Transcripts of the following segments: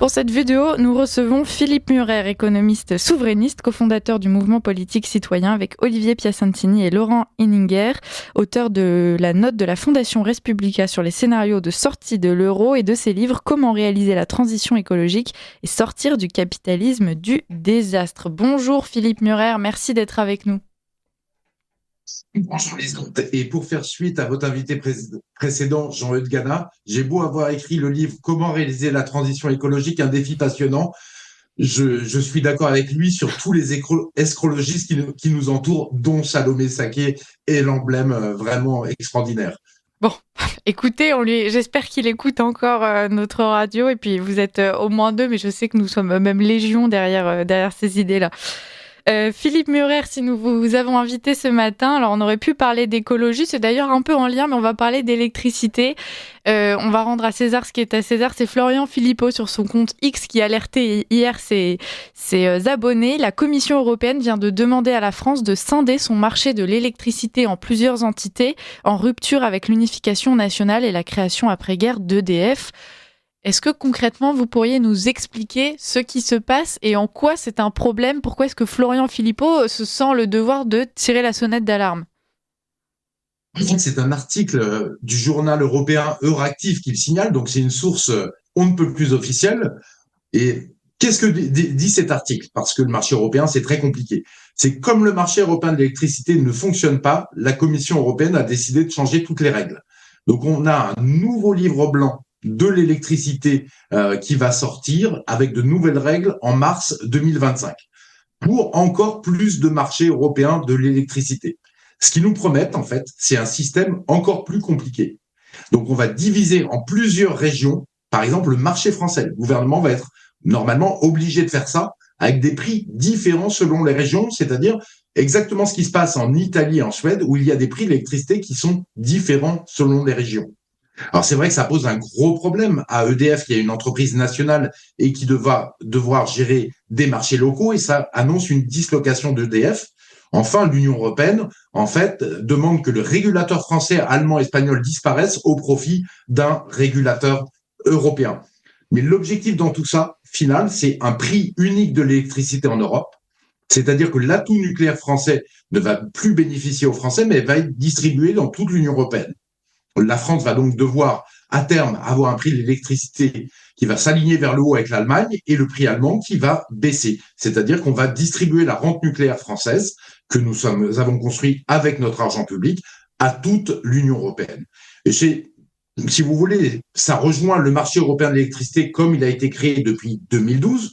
Pour cette vidéo, nous recevons Philippe Murer, économiste souverainiste, cofondateur du mouvement politique citoyen, avec Olivier Piacentini et Laurent Henninger, auteur de la note de la Fondation Respublica sur les scénarios de sortie de l'euro et de ses livres Comment réaliser la transition écologique et sortir du capitalisme du désastre. Bonjour Philippe Murer, merci d'être avec nous. Bonjour Lisbeth. Et pour faire suite à votre invité précédent, Jean-Eudes Gana, j'ai beau avoir écrit le livre Comment réaliser la transition écologique, un défi passionnant. Je suis d'accord avec lui sur tous les escrologistes qui nous entourent, dont Salomé Saké est l'emblème vraiment extraordinaire. Bon, écoutez, j'espère qu'il écoute encore notre radio, et puis vous êtes au moins deux, mais je sais que nous sommes même légion derrière ces idées-là. Philippe Murer, si nous vous avons invité ce matin, alors on aurait pu parler d'écologie, c'est d'ailleurs un peu en lien, mais on va parler d'électricité. On va rendre à César ce qui est à César. C'est Florian Philippot sur son compte X qui alertait hier ses abonnés. La Commission européenne vient de demander à la France de scinder son marché de l'électricité en plusieurs entités, en rupture avec l'unification nationale et la création après-guerre d'EDF. Est-ce que concrètement, vous pourriez nous expliquer ce qui se passe et en quoi c'est un problème? Pourquoi est-ce que Florian Philippot se sent le devoir de tirer la sonnette d'alarme? C'est un article du journal européen Euractiv qui le signale, donc c'est une source on ne peut plus officielle. Et qu'est-ce que dit cet article? Parce que le marché européen, c'est très compliqué. C'est comme le marché européen de l'électricité ne fonctionne pas, la Commission européenne a décidé de changer toutes les règles. Donc on a un nouveau livre blanc de l'électricité qui va sortir avec de nouvelles règles en mars 2025 pour encore plus de marché européen de l'électricité. Ce qu'ils nous promettent, en fait, c'est un système encore plus compliqué. Donc on va diviser en plusieurs régions. Par exemple, le marché français. Le gouvernement va être normalement obligé de faire ça avec des prix différents selon les régions, c'est-à-dire exactement ce qui se passe en Italie et en Suède, où il y a des prix de l'électricité qui sont différents selon les régions. Alors c'est vrai que ça pose un gros problème à EDF, qui est une entreprise nationale et qui devoir gérer des marchés locaux, et ça annonce une dislocation d'EDF. Enfin, l'Union européenne, en fait, demande que le régulateur français, allemand, espagnol disparaisse au profit d'un régulateur européen. Mais l'objectif dans tout ça, final, c'est un prix unique de l'électricité en Europe. C'est-à-dire que l'atout nucléaire français ne va plus bénéficier aux Français, mais va être distribué dans toute l'Union européenne. La France va donc devoir, à terme, avoir un prix de l'électricité qui va s'aligner vers le haut avec l'Allemagne et le prix allemand qui va baisser. C'est-à-dire qu'on va distribuer la rente nucléaire française que nous avons construite avec notre argent public à toute l'Union européenne. Et si vous voulez, ça rejoint le marché européen de l'électricité comme il a été créé depuis 2012.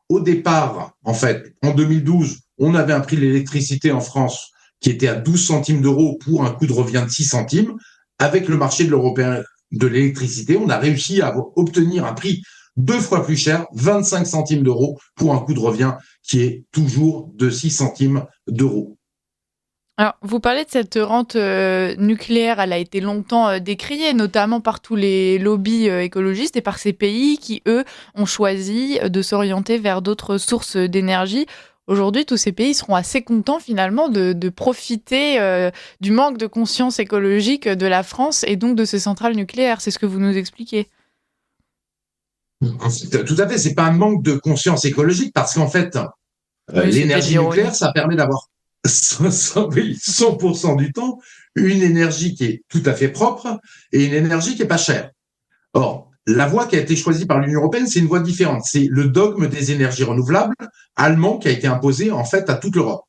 Au départ, en fait, en 2012, on avait un prix de l'électricité en France qui était à 12 centimes d'euros pour un coût de revient de 6 centimes. Avec le marché de l'européen de l'électricité, on a réussi à obtenir un prix 2 fois plus cher, 25 centimes d'euros, pour un coût de revient qui est toujours de 6 centimes d'euros. Alors, vous parlez de cette rente nucléaire, elle a été longtemps décriée, notamment par tous les lobbies écologistes et par ces pays qui, eux, ont choisi de s'orienter vers d'autres sources d'énergie. Aujourd'hui, tous ces pays seront assez contents finalement de profiter du manque de conscience écologique de la France et donc de ces centrales nucléaires. C'est ce que vous nous expliquez. Tout à fait, c'est pas un manque de conscience écologique parce qu'en fait, Oui, c'était de l'énergie l'ironie. nucléaire, ça permet d'avoir 100% du temps une énergie qui est tout à fait propre et une énergie qui est pas chère. Or, la voie qui a été choisie par l'Union européenne, c'est une voie différente. C'est le dogme des énergies renouvelables allemand qui a été imposé en fait à toute l'Europe.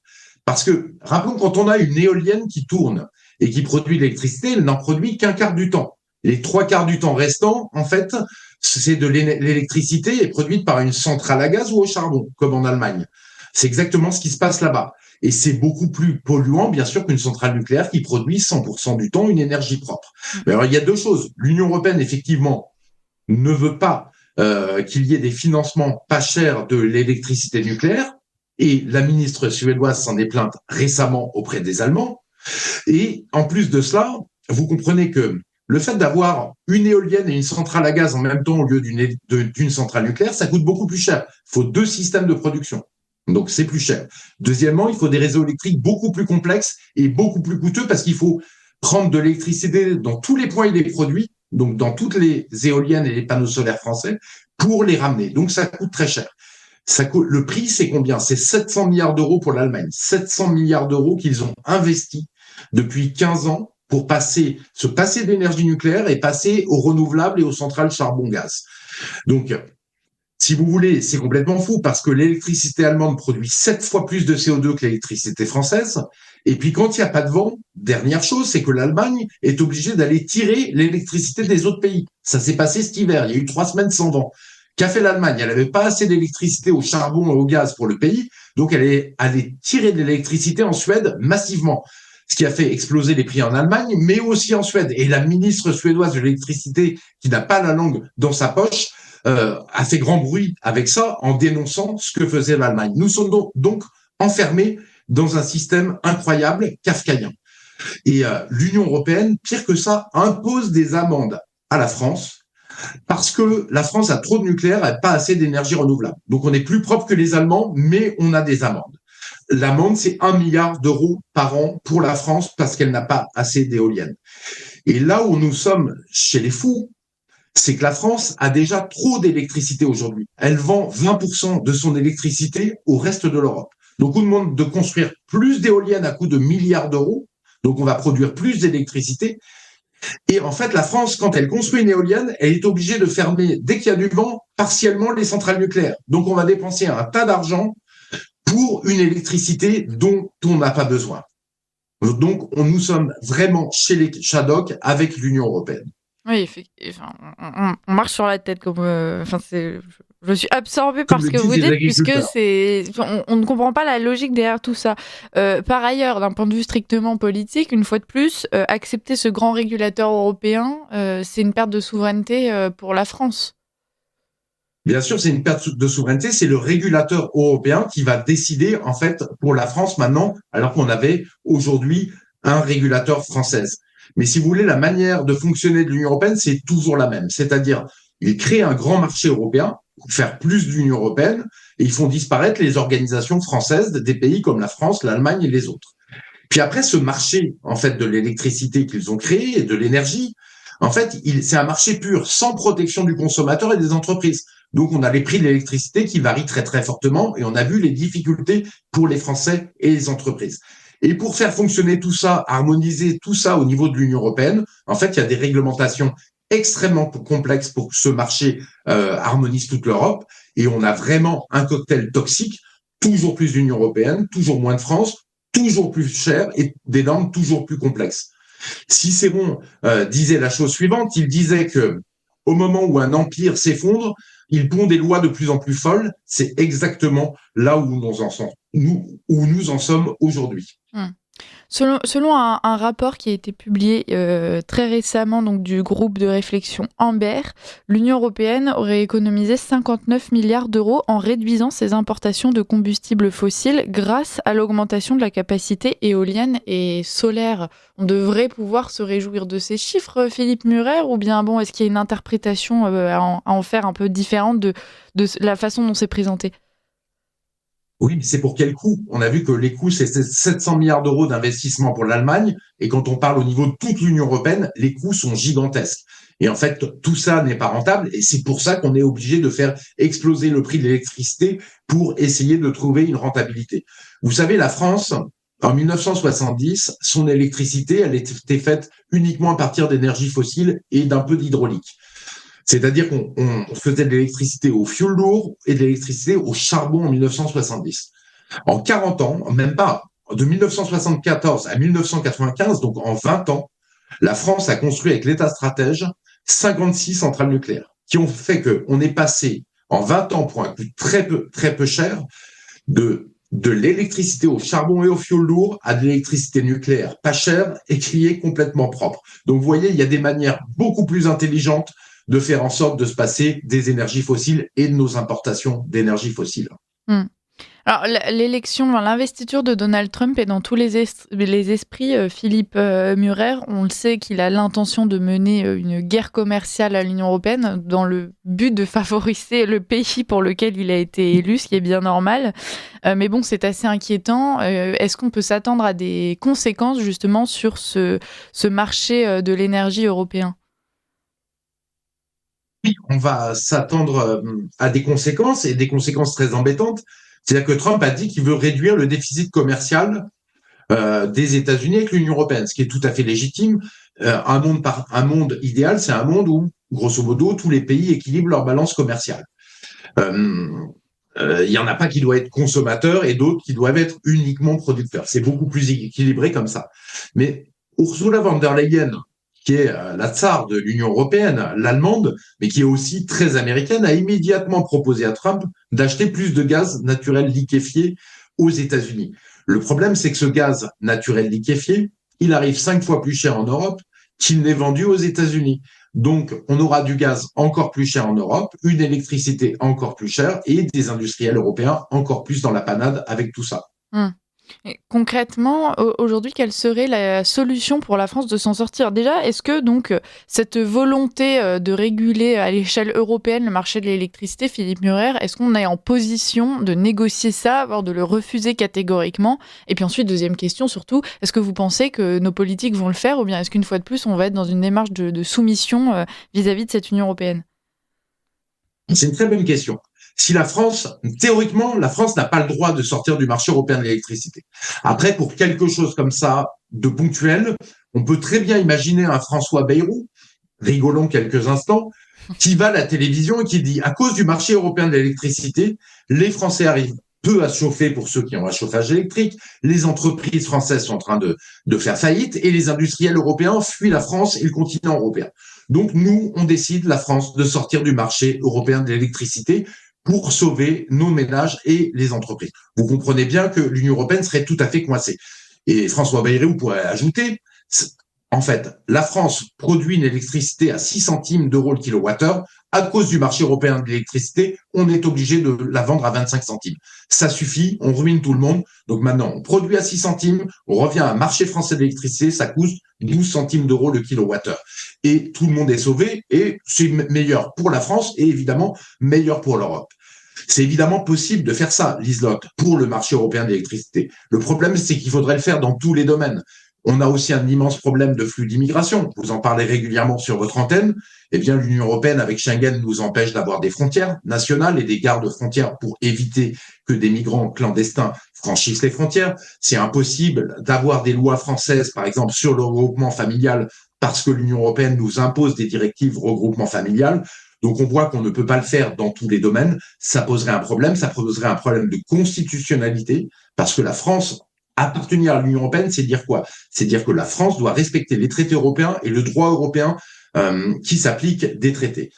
Parce que, rappelons, quand on a une éolienne qui tourne et qui produit de l'électricité, elle n'en produit qu'un quart du temps. Les 3 quarts du temps restants, en fait, c'est de l'électricité est produite par une centrale à gaz ou au charbon, comme en Allemagne. C'est exactement ce qui se passe là-bas. Et c'est beaucoup plus polluant, bien sûr, qu'une centrale nucléaire qui produit 100% du temps une énergie propre. Mais alors, il y a deux choses. L'Union européenne, effectivement, ne veut pas qu'il y ait des financements pas chers de l'électricité nucléaire. Et la ministre suédoise s'en est plainte récemment auprès des Allemands. Et en plus de cela, vous comprenez que le fait d'avoir une éolienne et une centrale à gaz en même temps au lieu d'une centrale nucléaire, ça coûte beaucoup plus cher. Il faut 2 systèmes de production. Donc, c'est plus cher. Deuxièmement, il faut des réseaux électriques beaucoup plus complexes et beaucoup plus coûteux parce qu'il faut prendre de l'électricité dans tous les points où il est produit donc dans toutes les éoliennes et les panneaux solaires français, pour les ramener. Donc ça coûte très cher. Le prix, c'est combien? C'est 700 milliards d'euros pour l'Allemagne. 700 milliards d'euros qu'ils ont investis depuis 15 ans pour se passer d'énergie nucléaire et passer aux renouvelables et aux centrales charbon-gaz. Donc, si vous voulez, c'est complètement fou parce que l'électricité allemande produit 7 fois plus de CO2 que l'électricité française. Et puis, quand il n'y a pas de vent, dernière chose, c'est que l'Allemagne est obligée d'aller tirer l'électricité des autres pays. Ça s'est passé cet hiver. Il y a eu 3 semaines sans vent. Qu'a fait l'Allemagne? Elle n'avait pas assez d'électricité au charbon et au gaz pour le pays. Donc, elle est allée tirer de l'électricité en Suède massivement. Ce qui a fait exploser les prix en Allemagne, mais aussi en Suède. Et la ministre suédoise de l'électricité, qui n'a pas la langue dans sa poche, a fait grand bruit avec ça en dénonçant ce que faisait l'Allemagne. Nous sommes donc enfermés dans un système incroyable, kafkaïen. Et l'Union européenne, pire que ça, impose des amendes à la France parce que la France a trop de nucléaire et pas assez d'énergie renouvelable. Donc on est plus propre que les Allemands, mais on a des amendes. L'amende, c'est 1 milliard d'euros par an pour la France parce qu'elle n'a pas assez d'éoliennes. Et là où nous sommes chez les fous, c'est que la France a déjà trop d'électricité aujourd'hui. Elle vend 20% de son électricité au reste de l'Europe. Donc on demande de construire plus d'éoliennes à coût de milliards d'euros. Donc on va produire plus d'électricité. Et en fait, la France, quand elle construit une éolienne, elle est obligée de fermer, dès qu'il y a du vent, partiellement les centrales nucléaires. Donc on va dépenser un tas d'argent pour une électricité dont on n'a pas besoin. Donc nous sommes vraiment chez les Shadok avec l'Union européenne. Oui, on marche sur la tête comme. Je suis absorbée par ce que vous dites, puisque on ne comprend pas la logique derrière tout ça. Par ailleurs, d'un point de vue strictement politique, une fois de plus, accepter ce grand régulateur européen, c'est une perte de souveraineté pour la France. Bien sûr, c'est une perte de souveraineté. C'est le régulateur européen qui va décider, en fait, pour la France maintenant, alors qu'on avait aujourd'hui un régulateur français. Mais si vous voulez, la manière de fonctionner de l'Union européenne, c'est toujours la même. C'est-à-dire, ils créent un grand marché européen pour faire plus d'Union européenne et ils font disparaître les organisations françaises des pays comme la France, l'Allemagne et les autres. Puis après, ce marché, en fait, de l'électricité qu'ils ont créé et de l'énergie, en fait, c'est un marché pur, sans protection du consommateur et des entreprises. Donc, on a les prix de l'électricité qui varient très, très fortement et on a vu les difficultés pour les Français et les entreprises. Et pour faire fonctionner tout ça, harmoniser tout ça au niveau de l'Union européenne, en fait, il y a des réglementations extrêmement complexes pour que ce marché harmonise toute l'Europe. Et on a vraiment un cocktail toxique, toujours plus d'Union européenne, toujours moins de France, toujours plus cher et des normes toujours plus complexes. Cicéron disait la chose suivante, il disait que au moment où un empire s'effondre, il pond des lois de plus en plus folles. C'est exactement là où nous en sommes aujourd'hui. Selon un rapport qui a été publié très récemment donc, du groupe de réflexion Amber, l'Union européenne aurait économisé 59 milliards d'euros en réduisant ses importations de combustibles fossiles grâce à l'augmentation de la capacité éolienne et solaire. On devrait pouvoir se réjouir de ces chiffres, Philippe Murer, ou bien bon, est-ce qu'il y a une interprétation à en faire un peu différente de la façon dont c'est présenté ? Oui, mais c'est pour quel coût? On a vu que les coûts, c'est 700 milliards d'euros d'investissement pour l'Allemagne. Et quand on parle au niveau de toute l'Union européenne, les coûts sont gigantesques. Et en fait, tout ça n'est pas rentable. Et c'est pour ça qu'on est obligé de faire exploser le prix de l'électricité pour essayer de trouver une rentabilité. Vous savez, la France, en 1970, son électricité, elle était faite uniquement à partir d'énergie fossile et d'un peu d'hydraulique. C'est-à-dire qu'on faisait de l'électricité au fioul lourd et de l'électricité au charbon en 1970. En 40 ans, même pas, de 1974 à 1995, donc en 20 ans, la France a construit avec l'État stratège 56 centrales nucléaires qui ont fait qu'on est passé en 20 ans pour un coût très peu cher de l'électricité au charbon et au fioul lourd à de l'électricité nucléaire pas chère et qui est complètement propre. Donc vous voyez, il y a des manières beaucoup plus intelligentes de faire en sorte de se passer des énergies fossiles et de nos importations d'énergie fossile. Alors, l'investiture de Donald Trump est dans tous les esprits. Philippe Murer, on le sait qu'il a l'intention de mener une guerre commerciale à l'Union européenne dans le but de favoriser le pays pour lequel il a été élu, ce qui est bien normal. Mais bon, c'est assez inquiétant. Est-ce qu'on peut s'attendre à des conséquences justement sur ce marché de l'énergie européen ? oui, on va s'attendre à des conséquences et des conséquences très embêtantes. C'est-à-dire que Trump a dit qu'il veut réduire le déficit commercial des États-Unis avec l'Union européenne, ce qui est tout à fait légitime. Un monde idéal, c'est un monde où, grosso modo, tous les pays équilibrent leur balance commerciale. Il y en a pas qui doivent être consommateurs et d'autres qui doivent être uniquement producteurs. C'est beaucoup plus équilibré comme ça. Mais Ursula von der Leyen, qui est la tsar de l'Union européenne, l'allemande, mais qui est aussi très américaine, a immédiatement proposé à Trump d'acheter plus de gaz naturel liquéfié aux États-Unis. Le problème, c'est que ce gaz naturel liquéfié, il arrive 5 fois plus cher en Europe qu'il n'est vendu aux États-Unis. Donc, on aura du gaz encore plus cher en Europe, une électricité encore plus chère et des industriels européens encore plus dans la panade avec tout ça. Et concrètement, aujourd'hui, quelle serait la solution pour la France de s'en sortir? Déjà, est-ce que donc cette volonté de réguler à l'échelle européenne le marché de l'électricité, Philippe Murer, est-ce qu'on est en position de négocier ça, voire de le refuser catégoriquement? Et puis ensuite, deuxième question surtout, est-ce que vous pensez que nos politiques vont le faire ou bien est-ce qu'une fois de plus, on va être dans une démarche de soumission vis-à-vis de cette Union européenne? C'est une très bonne question. Si la France, théoriquement, la France n'a pas le droit de sortir du marché européen de l'électricité. Après, pour quelque chose comme ça, de ponctuel, on peut très bien imaginer un François Bayrou, rigolons quelques instants, qui va à la télévision et qui dit, à cause du marché européen de l'électricité, les Français arrivent peu à se chauffer pour ceux qui ont un chauffage électrique, les entreprises françaises sont en train de faire faillite et les industriels européens fuient la France et le continent européen. Donc nous, on décide, la France, de sortir du marché européen de l'électricité pour sauver nos ménages et les entreprises. Vous comprenez bien que l'Union européenne serait tout à fait coincée. Et François Bayrou pourrait ajouter, en fait, la France produit une électricité à 6 centimes d'euros le kilowattheure. À cause du marché européen de l'électricité, on est obligé de la vendre à 25 centimes. Ça suffit, on ruine tout le monde. Donc maintenant, on produit à 6 centimes, on revient à un marché français de l'électricité, ça coûte 12 centimes d'euros le kilowattheure. Et tout le monde est sauvé et c'est meilleur pour la France et évidemment meilleur pour l'Europe. C'est évidemment possible de faire ça, Liselotte, pour le marché européen de l'électricité. Le problème, c'est qu'il faudrait le faire dans tous les domaines. On a aussi un immense problème de flux d'immigration. Vous en parlez régulièrement sur votre antenne. Eh bien, l'Union européenne, avec Schengen, nous empêche d'avoir des frontières nationales et des gardes frontières pour éviter que des migrants clandestins franchissent les frontières. C'est impossible d'avoir des lois françaises, par exemple, sur le regroupement familial, parce que l'Union européenne nous impose des directives regroupement familial. Donc, on voit qu'on ne peut pas le faire dans tous les domaines. Ça poserait un problème. Ça poserait un problème de constitutionnalité, parce que la France, appartenir à l'Union européenne, c'est dire quoi? C'est dire que la France doit respecter les traités européens et le droit européen qui s'applique des traités.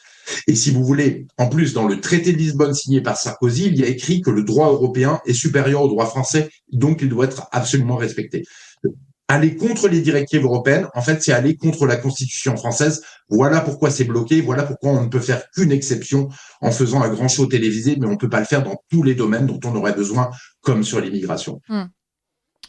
Et si vous voulez, en plus, dans le traité de Lisbonne signé par Sarkozy, il y a écrit que le droit européen est supérieur au droit français, donc il doit être absolument respecté. Aller contre les directives européennes, en fait, c'est aller contre la Constitution française. Voilà pourquoi c'est bloqué. Voilà pourquoi on ne peut faire qu'une exception en faisant un grand show télévisé, mais on ne peut pas le faire dans tous les domaines dont on aurait besoin, comme sur l'immigration.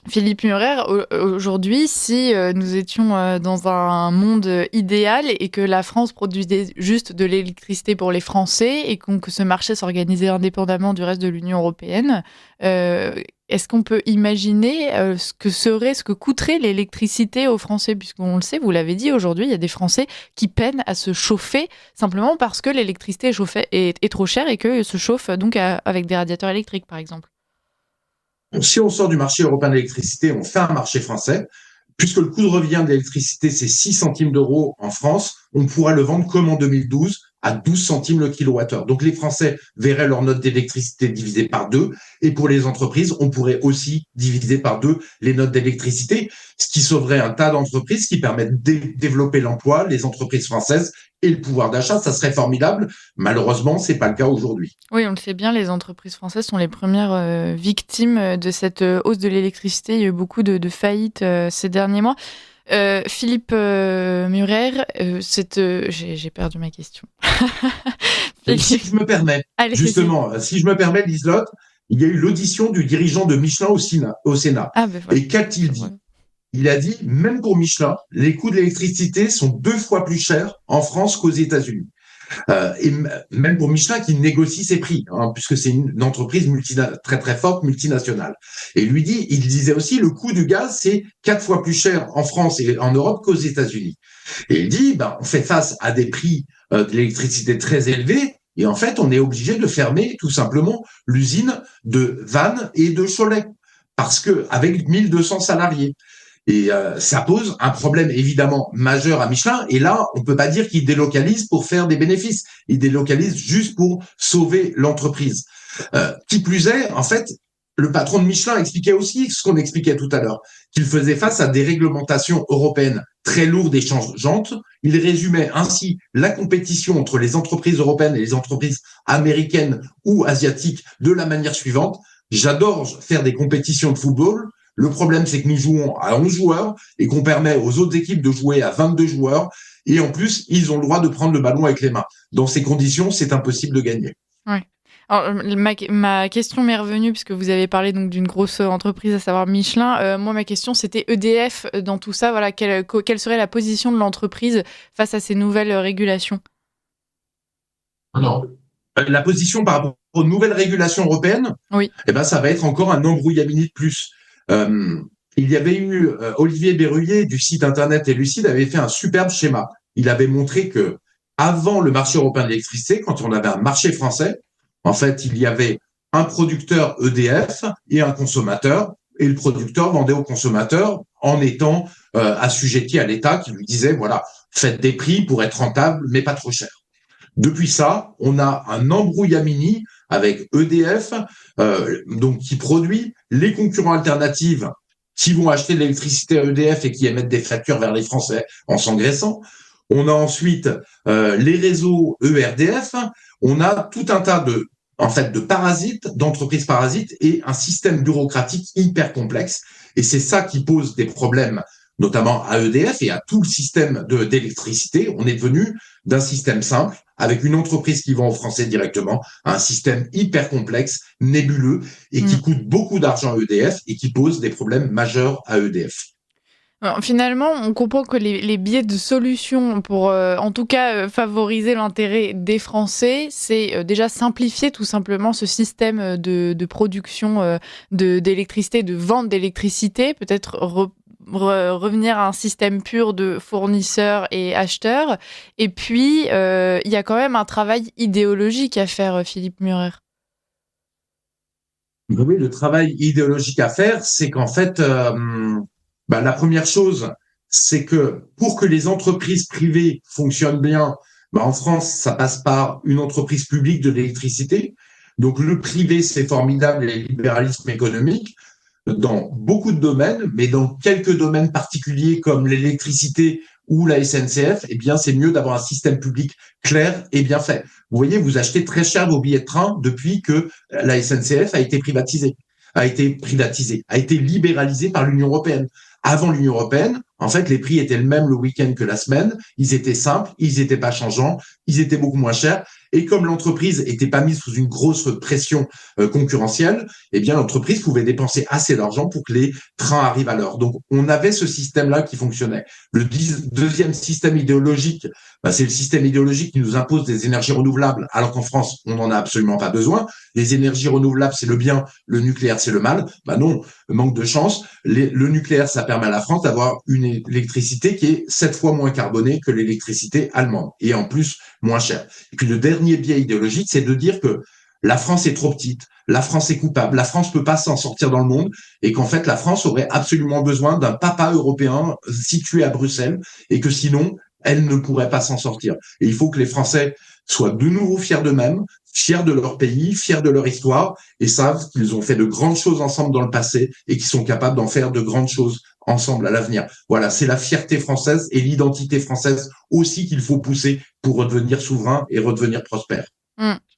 Philippe Murer, aujourd'hui, si nous étions dans un monde idéal et que la France produisait juste de l'électricité pour les Français et que ce marché s'organisait indépendamment du reste de l'Union européenne, est-ce qu'on peut imaginer ce que coûterait l'électricité aux Français? Puisqu'on le sait, vous l'avez dit, aujourd'hui, il y a des Français qui peinent à se chauffer simplement parce que l'électricité est trop chère et qu'ils se chauffent donc avec des radiateurs électriques, par exemple. Si on sort du marché européen de l'électricité, on fait un marché français. Puisque le coût de revient de l'électricité, c'est 6 centimes d'euros en France, on pourra le vendre comme en 2012 à 12 centimes le kilowattheure. Donc les Français verraient leur note d'électricité divisée par 2. Et pour les entreprises, on pourrait aussi diviser par 2 les notes d'électricité, ce qui sauverait un tas d'entreprises, qui permet de développer l'emploi, les entreprises françaises et le pouvoir d'achat. Ça serait formidable. Malheureusement, c'est pas le cas aujourd'hui. Oui, on le sait bien, les entreprises françaises sont les premières victimes de cette hausse de l'électricité. Il y a eu beaucoup de faillites ces derniers mois. Philippe Murer, j'ai perdu ma question. Si je me permets, Allez, justement, si je me permets, Liselotte, il y a eu l'audition du dirigeant de Michelin au Sénat. Ah, ben voilà. Et qu'a-t-il dit? Il a dit, même pour Michelin, les coûts de l'électricité sont 2 fois plus chers en France qu'aux États-Unis. Et même pour Michelin qui négocie ses prix, puisque c'est une entreprise très très forte multinationale. Et il disait aussi, le coût du gaz, c'est 4 fois plus cher en France et en Europe qu'aux États-Unis. Et il dit, on fait face à des prix de l'électricité très élevée. Et en fait, on est obligé de fermer tout simplement l'usine de Vannes et de Cholet parce que avec 1200 salariés. Et ça pose un problème évidemment majeur à Michelin. Et là, on peut pas dire qu'il délocalise pour faire des bénéfices. Il délocalise juste pour sauver l'entreprise. Qui plus est, en fait, le patron de Michelin expliquait aussi ce qu'on expliquait tout à l'heure, qu'il faisait face à des réglementations européennes très lourdes et changeantes. Il résumait ainsi la compétition entre les entreprises européennes et les entreprises américaines ou asiatiques de la manière suivante. J'adore faire des compétitions de football. Le problème, c'est que nous jouons à 11 joueurs et qu'on permet aux autres équipes de jouer à 22 joueurs. Et en plus, ils ont le droit de prendre le ballon avec les mains. Dans ces conditions, c'est impossible de gagner. Ouais. Alors, ma question m'est revenue puisque vous avez parlé donc d'une grosse entreprise, à savoir Michelin. Moi, ma question, c'était EDF dans tout ça. Voilà, quelle serait la position de l'entreprise face à ces nouvelles régulations? Alors, la position par rapport aux nouvelles régulations européennes, Oui. eh ben, ça va être encore un embrouillamini de plus. Euh, il y avait eu Olivier Berruyer du site internet Elucide avait fait un superbe schéma. Il avait montré que avant le marché européen de l'électricité, quand on avait un marché français, en fait, il y avait un producteur EDF et un consommateur, et le producteur vendait au consommateur en étant assujetti à l'État qui lui disait, voilà, faites des prix pour être rentable, mais pas trop cher. Depuis ça, on a un embrouillamini avec EDF, donc qui produit les concurrents alternatifs qui vont acheter de l'électricité à EDF et qui émettent des factures vers les Français en s'engraissant. On a ensuite les réseaux ERDF. On a tout un tas de parasites, d'entreprises parasites et un système bureaucratique hyper complexe. Et c'est ça qui pose des problèmes, notamment à EDF et à tout le système d'électricité. On est devenu d'un système simple avec une entreprise qui vend aux Français directement, à un système hyper complexe, nébuleux et qui coûte beaucoup d'argent à EDF et qui pose des problèmes majeurs à EDF. Alors, finalement, on comprend que les biais de solution pour, en tout cas, favoriser l'intérêt des Français, c'est déjà simplifier tout simplement ce système de production d'électricité, de vente d'électricité, peut-être revenir à un système pur de fournisseurs et acheteurs. Et puis, il y a quand même un travail idéologique à faire, Philippe Murer. Oui, le travail idéologique à faire, c'est qu'en fait, la première chose, c'est que pour que les entreprises privées fonctionnent bien, en France, ça passe par une entreprise publique de l'électricité. Donc le privé, c'est formidable, et le libéralisme économique dans beaucoup de domaines, mais dans quelques domaines particuliers comme l'électricité ou la SNCF, eh bien, c'est mieux d'avoir un système public clair et bien fait. Vous voyez, vous achetez très cher vos billets de train depuis que la SNCF a été privatisée, a été libéralisée par l'Union européenne. Avant l'Union européenne, en fait, les prix étaient le même le week-end que la semaine. Ils étaient simples, ils n'étaient pas changeants, ils étaient beaucoup moins chers. Et comme l'entreprise n'était pas mise sous une grosse pression concurrentielle, eh bien, l'entreprise pouvait dépenser assez d'argent pour que les trains arrivent à l'heure. Donc, on avait ce système-là qui fonctionnait. Le deuxième système idéologique, c'est le système idéologique qui nous impose des énergies renouvelables, alors qu'en France, on n'en a absolument pas besoin. Les énergies renouvelables, c'est le bien, le nucléaire, c'est le mal. Non, manque de chance. Le nucléaire, ça permet à la France d'avoir une électricité qui est 7 fois moins carbonée que l'électricité allemande, et en plus moins chère. Et puis le dernier biais idéologique, c'est de dire que la France est trop petite, la France est coupable, la France peut pas s'en sortir dans le monde, et qu'en fait la France aurait absolument besoin d'un papa européen situé à Bruxelles, et que sinon elle ne pourrait pas s'en sortir. Et il faut que les Français soient de nouveau fiers d'eux-mêmes, fiers de leur pays, fiers de leur histoire, et savent qu'ils ont fait de grandes choses ensemble dans le passé et qu'ils sont capables d'en faire de grandes choses ensemble à l'avenir. Voilà, c'est la fierté française et l'identité française aussi qu'il faut pousser pour redevenir souverain et redevenir prospère.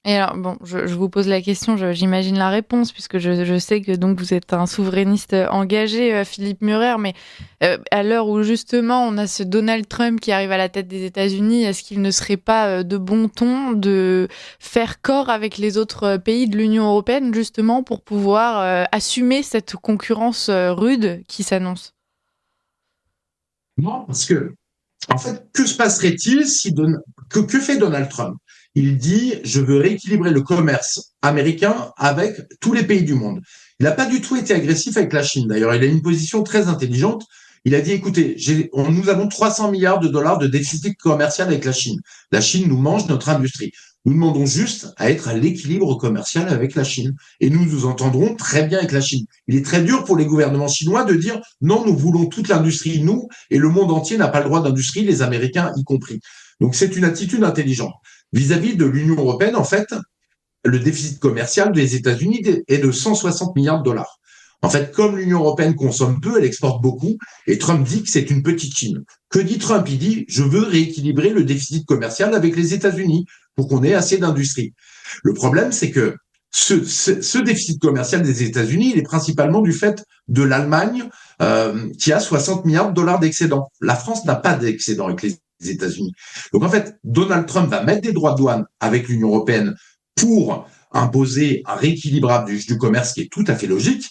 Et alors, bon, je vous pose la question, j'imagine la réponse, puisque je sais que donc vous êtes un souverainiste engagé, Philippe Murer, mais à l'heure où justement on a ce Donald Trump qui arrive à la tête des États-Unis, est-ce qu'il ne serait pas de bon ton de faire corps avec les autres pays de l'Union européenne, justement, pour pouvoir assumer cette concurrence rude qui s'annonce? Non, parce que, en fait, que se passerait-il si que fait Donald Trump? Il dit, je veux rééquilibrer le commerce américain avec tous les pays du monde. Il n'a pas du tout été agressif avec la Chine. D'ailleurs, il a une position très intelligente. Il a dit, écoutez, nous avons 300 milliards de dollars de déficit commercial avec la Chine. La Chine nous mange notre industrie. Nous demandons juste à être à l'équilibre commercial avec la Chine. Et nous nous entendrons très bien avec la Chine. Il est très dur pour les gouvernements chinois de dire non, nous voulons toute l'industrie, nous, et le monde entier n'a pas le droit d'industrie, les Américains y compris. Donc c'est une attitude intelligente. Vis-à-vis de l'Union européenne, en fait, le déficit commercial des États-Unis est de 160 milliards de dollars. En fait, comme l'Union européenne consomme peu, elle exporte beaucoup, et Trump dit que c'est une petite Chine. Que dit Trump? Il dit, je veux rééquilibrer le déficit commercial avec les États-Unis pour qu'on ait assez d'industrie. Le problème, c'est que ce déficit commercial des États-Unis, il est principalement du fait de l'Allemagne, qui a 60 milliards de dollars d'excédent. La France n'a pas d'excédent avec les États-Unis. Donc en fait, Donald Trump va mettre des droits de douane avec l'Union européenne pour imposer un rééquilibrage du commerce qui est tout à fait logique.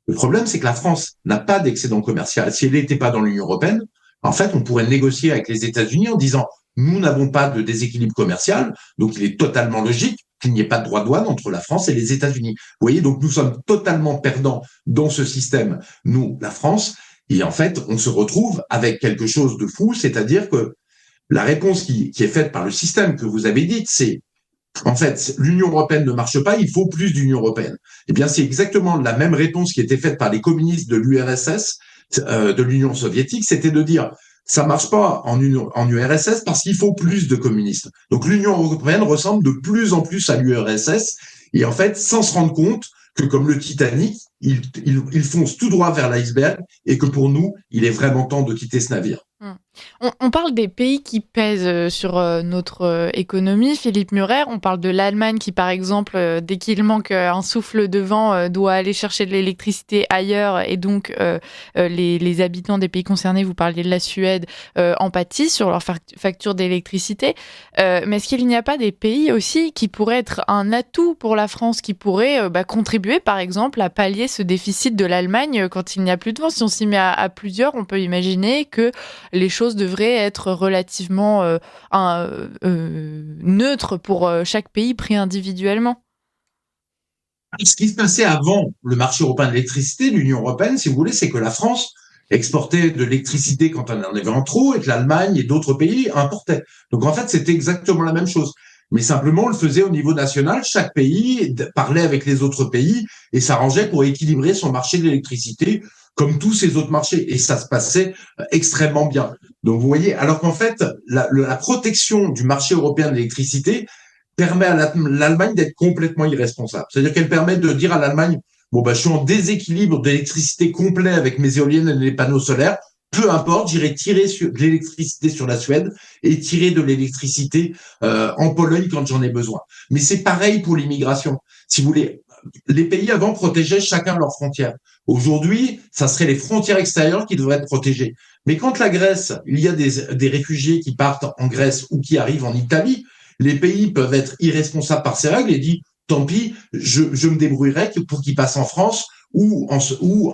Le problème, c'est que la France n'a pas d'excédent commercial. Si elle n'était pas dans l'Union européenne, en fait, on pourrait négocier avec les États-Unis en disant nous n'avons pas de déséquilibre commercial, donc il est totalement logique qu'il n'y ait pas de droit de douane entre la France et les États-Unis. Vous voyez, donc nous sommes totalement perdants dans ce système, nous, la France, et en fait, on se retrouve avec quelque chose de fou, c'est-à-dire que la réponse qui est faite par le système que vous avez dit, c'est en fait, l'Union européenne ne marche pas, il faut plus d'Union européenne. Eh bien, c'est exactement la même réponse qui était faite par les communistes de l'URSS, de l'Union soviétique, c'était de dire ça marche pas en URSS parce qu'il faut plus de communistes. Donc l'Union européenne ressemble de plus en plus à l'URSS et en fait, sans se rendre compte que comme le Titanic, il fonce tout droit vers l'iceberg et que pour nous, il est vraiment temps de quitter ce navire. On parle des pays qui pèsent sur notre économie, Philippe Murer. On parle de l'Allemagne qui, par exemple, dès qu'il manque un souffle de vent, doit aller chercher de l'électricité ailleurs. Et donc, les habitants des pays concernés, vous parliez de la Suède, en pâtissent sur leur facture d'électricité. Mais est-ce qu'il n'y a pas des pays aussi qui pourraient être un atout pour la France, qui pourraient contribuer, par exemple, à pallier ce déficit de l'Allemagne quand il n'y a plus de vent? Si on s'y met à plusieurs, on peut imaginer que les choses devraient être relativement neutres pour chaque pays pris individuellement. Ce qui se passait avant le marché européen de l'électricité, l'Union européenne, si vous voulez, c'est que la France exportait de l'électricité quand on en avait en trop et que l'Allemagne et d'autres pays importaient. Donc en fait, c'était exactement la même chose. Mais simplement, on le faisait au niveau national. Chaque pays parlait avec les autres pays et s'arrangeait pour équilibrer son marché de l'électricité comme tous ces autres marchés. Et ça se passait extrêmement bien. Donc, vous voyez, alors qu'en fait, la protection du marché européen de l'électricité permet à l'Allemagne d'être complètement irresponsable. C'est-à-dire qu'elle permet de dire à l'Allemagne, bon, je suis en déséquilibre d'électricité complet avec mes éoliennes et les panneaux solaires. Peu importe, j'irai tirer de l'électricité sur la Suède et tirer de l'électricité en Pologne quand j'en ai besoin. Mais c'est pareil pour l'immigration. Si vous voulez, les pays avant protégeaient chacun leurs frontières. Aujourd'hui, ça serait les frontières extérieures qui devraient être protégées. Mais quand la Grèce, il y a des réfugiés qui partent en Grèce ou qui arrivent en Italie, les pays peuvent être irresponsables par ces règles et dire tant pis, je me débrouillerai pour qu'ils passent en France ou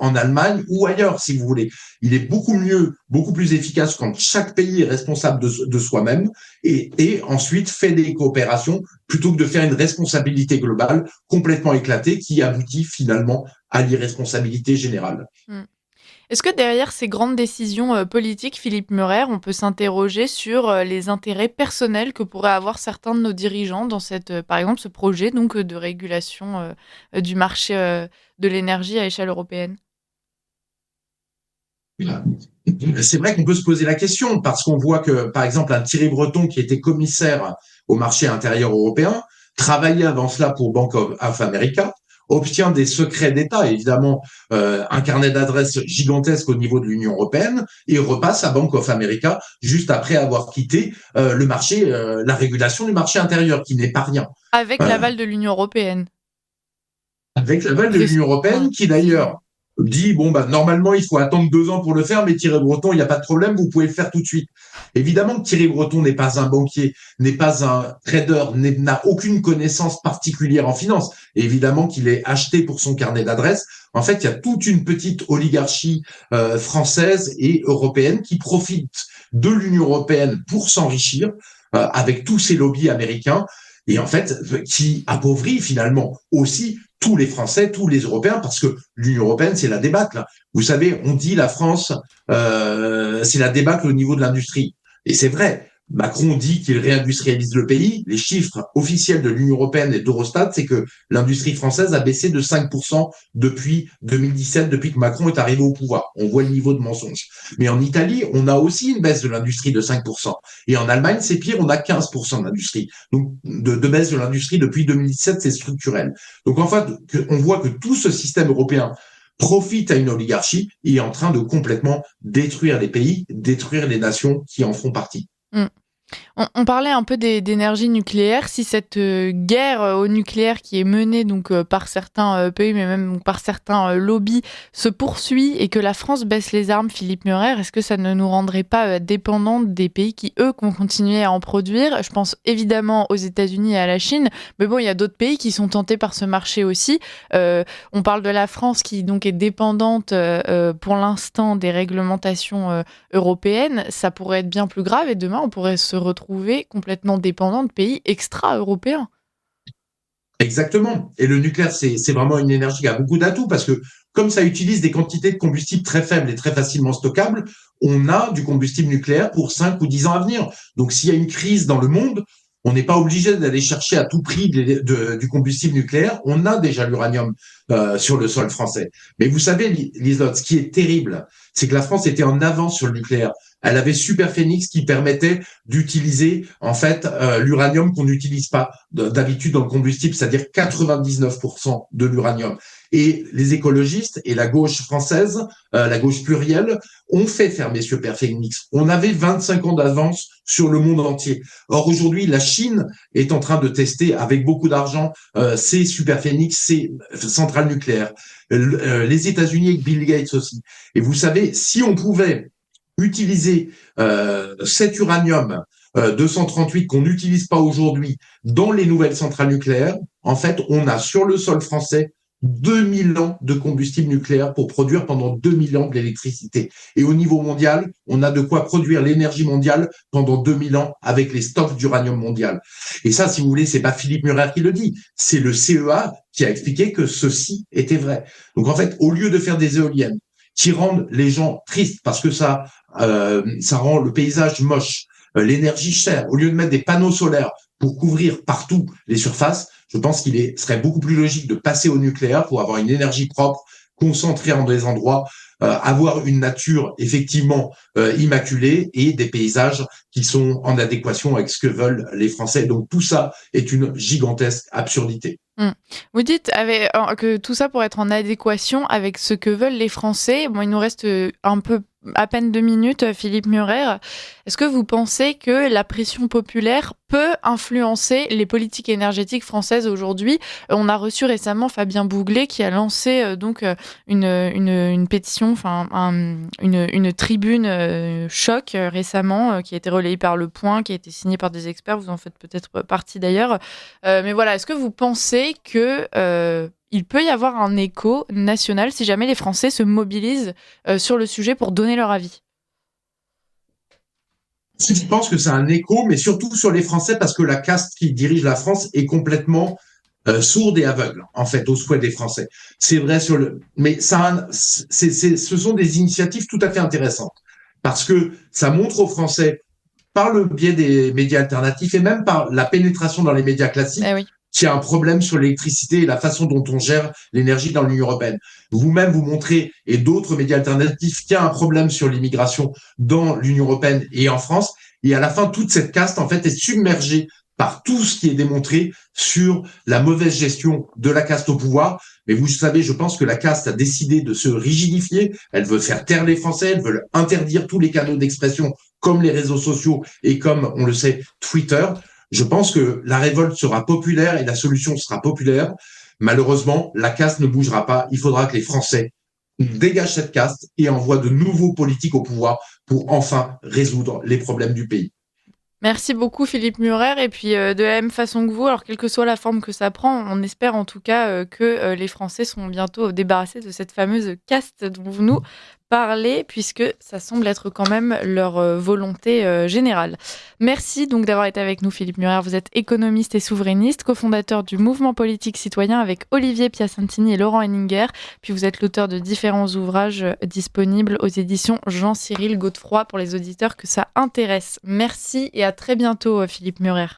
en Allemagne ou ailleurs, si vous voulez. Il est beaucoup mieux, beaucoup plus efficace quand chaque pays est responsable de soi-même et ensuite fait des coopérations plutôt que de faire une responsabilité globale complètement éclatée qui aboutit finalement à l'irresponsabilité générale. Est-ce que derrière ces grandes décisions politiques, Philippe Murer, on peut s'interroger sur les intérêts personnels que pourraient avoir certains de nos dirigeants dans par exemple, ce projet donc, de régulation du marché de l'énergie à échelle européenne? C'est vrai qu'on peut se poser la question parce qu'on voit que, par exemple, un Thierry Breton qui était commissaire au marché intérieur européen, travaillait avant cela pour Bank of America, obtient des secrets d'État, évidemment, un carnet d'adresses gigantesque au niveau de l'Union européenne, et repasse à Bank of America juste après avoir quitté le marché, la régulation du marché intérieur, qui n'est pas rien. Avec l'aval de l'Union européenne. Avec l'aval de l'Union européenne, qui d'ailleurs dit normalement il faut attendre 2 ans pour le faire, mais Thierry Breton, il n'y a pas de problème, vous pouvez le faire tout de suite. Évidemment que Thierry Breton n'est pas un banquier, n'est pas un trader, n'a aucune connaissance particulière en finance. Et évidemment qu'il est acheté pour son carnet d'adresses. En fait, il y a toute une petite oligarchie française et européenne qui profite de l'Union européenne pour s'enrichir avec tous ces lobbies américains. et en fait, qui appauvrit finalement aussi tous les Français, tous les Européens, parce que l'Union européenne, c'est la débâcle. Vous savez, on dit la France, c'est la débâcle au niveau de l'industrie. Et c'est vrai. Macron dit qu'il réindustrialise le pays. Les chiffres officiels de l'Union européenne et d'Eurostat, c'est que l'industrie française a baissé de 5% depuis 2017, depuis que Macron est arrivé au pouvoir. On voit le niveau de mensonge. Mais en Italie, on a aussi une baisse de l'industrie de 5%. Et en Allemagne, c'est pire, on a 15% d'industrie. Donc, de baisse de l'industrie depuis 2017, c'est structurel. Donc, en fait, on voit que tout ce système européen profite à une oligarchie et est en train de complètement détruire les pays, détruire les nations qui en font partie. Mm. On parlait un peu d'énergie nucléaire. Si cette guerre au nucléaire qui est menée donc par certains pays, mais même par certains lobbies, se poursuit et que la France baisse les armes, Philippe Murer, est-ce que ça ne nous rendrait pas dépendants des pays qui, eux, vont continuer à en produire? Je pense évidemment aux États-Unis et à la Chine, mais bon, il y a d'autres pays qui sont tentés par ce marché aussi. On parle de la France qui donc est dépendante pour l'instant des réglementations européennes. Ça pourrait être bien plus grave et demain, on pourrait se retrouver complètement dépendant de pays extra-européens. Exactement. Et le nucléaire, c'est vraiment une énergie qui a beaucoup d'atouts parce que comme ça utilise des quantités de combustible très faibles et très facilement stockables, on a du combustible nucléaire pour 5 ou 10 ans à venir. Donc s'il y a une crise dans le monde, on n'est pas obligé d'aller chercher à tout prix du combustible nucléaire. On a déjà l'uranium sur le sol français. Mais vous savez, Liselotte, ce qui est terrible, c'est que la France était en avance sur le nucléaire. Elle avait Superphénix qui permettait d'utiliser en fait l'uranium qu'on n'utilise pas d'habitude dans le combustible, c'est-à-dire 99% de l'uranium. Et les écologistes et la gauche française, la gauche plurielle, ont fait fermer Superphénix. On avait 25 ans d'avance sur le monde entier. Or aujourd'hui, la Chine est en train de tester avec beaucoup d'argent ses Superphénix, ses centrales nucléaires. Les États-Unis avec Bill Gates aussi. Et vous savez, si on pouvait utiliser cet uranium 238 qu'on n'utilise pas aujourd'hui dans les nouvelles centrales nucléaires, en fait, on a sur le sol français 2000 ans de combustible nucléaire pour produire pendant 2000 ans de l'électricité. Et au niveau mondial, on a de quoi produire l'énergie mondiale pendant 2000 ans avec les stocks d'uranium mondial. Et ça, si vous voulez, c'est pas Philippe Murer qui le dit, c'est le CEA qui a expliqué que ceci était vrai. Donc en fait, au lieu de faire des éoliennes qui rendent les gens tristes parce que ça rend le paysage moche, l'énergie chère, au lieu de mettre des panneaux solaires pour couvrir partout les surfaces, je pense qu'il serait beaucoup plus logique de passer au nucléaire pour avoir une énergie propre, concentrée en des endroits, avoir une nature effectivement immaculée et des paysages qui sont en adéquation avec ce que veulent les Français. Donc tout ça est une gigantesque absurdité. Vous dites que tout ça pourrait être en adéquation avec ce que veulent les Français. Bon, il nous reste un peu à peine 2 minutes, Philippe Murer. Est-ce que vous pensez que la pression populaire peut influencer les politiques énergétiques françaises aujourd'hui? On a reçu récemment Fabien Bouglet qui a lancé donc une pétition, enfin une tribune choc récemment qui a été relayée par Le Point, qui a été signée par des experts. Vous en faites peut-être partie d'ailleurs. Mais voilà, est-ce que vous pensez que il peut y avoir un écho national si jamais les Français se mobilisent sur le sujet pour donner leur avis? Je pense que c'est un écho, mais surtout sur les Français, parce que la caste qui dirige la France est complètement sourde et aveugle, en fait, aux souhaits des Français. C'est vrai mais ce sont des initiatives tout à fait intéressantes, parce que ça montre aux Français, par le biais des médias alternatifs et même par la pénétration dans les médias classiques, Eh oui. qu'il y a un problème sur l'électricité et la façon dont on gère l'énergie dans l'Union européenne. Vous-même, vous montrez, et d'autres médias alternatifs, qu'il y a un problème sur l'immigration dans l'Union européenne et en France. Et à la fin, toute cette caste, en fait, est submergée par tout ce qui est démontré sur la mauvaise gestion de la caste au pouvoir. Mais vous savez, je pense que la caste a décidé de se rigidifier. Elle veut faire taire les Français, elle veut interdire tous les canaux d'expression comme les réseaux sociaux et comme, on le sait, Twitter. Je pense que la révolte sera populaire et la solution sera populaire. Malheureusement, la caste ne bougera pas. Il faudra que les Français dégagent cette caste et envoient de nouveaux politiques au pouvoir pour enfin résoudre les problèmes du pays. Merci beaucoup Philippe Murer, et puis de la même façon que vous, alors quelle que soit la forme que ça prend, on espère en tout cas que les Français seront bientôt débarrassés de cette fameuse caste dont vous nous parler, puisque ça semble être quand même leur volonté générale. Merci donc d'avoir été avec nous, Philippe Murer. Vous êtes économiste et souverainiste, cofondateur du mouvement politique citoyen avec Olivier Piacentini et Laurent Henninger. Puis vous êtes l'auteur de différents ouvrages disponibles aux éditions Jean-Cyril Godefroy pour les auditeurs que ça intéresse. Merci et à très bientôt, Philippe Murer.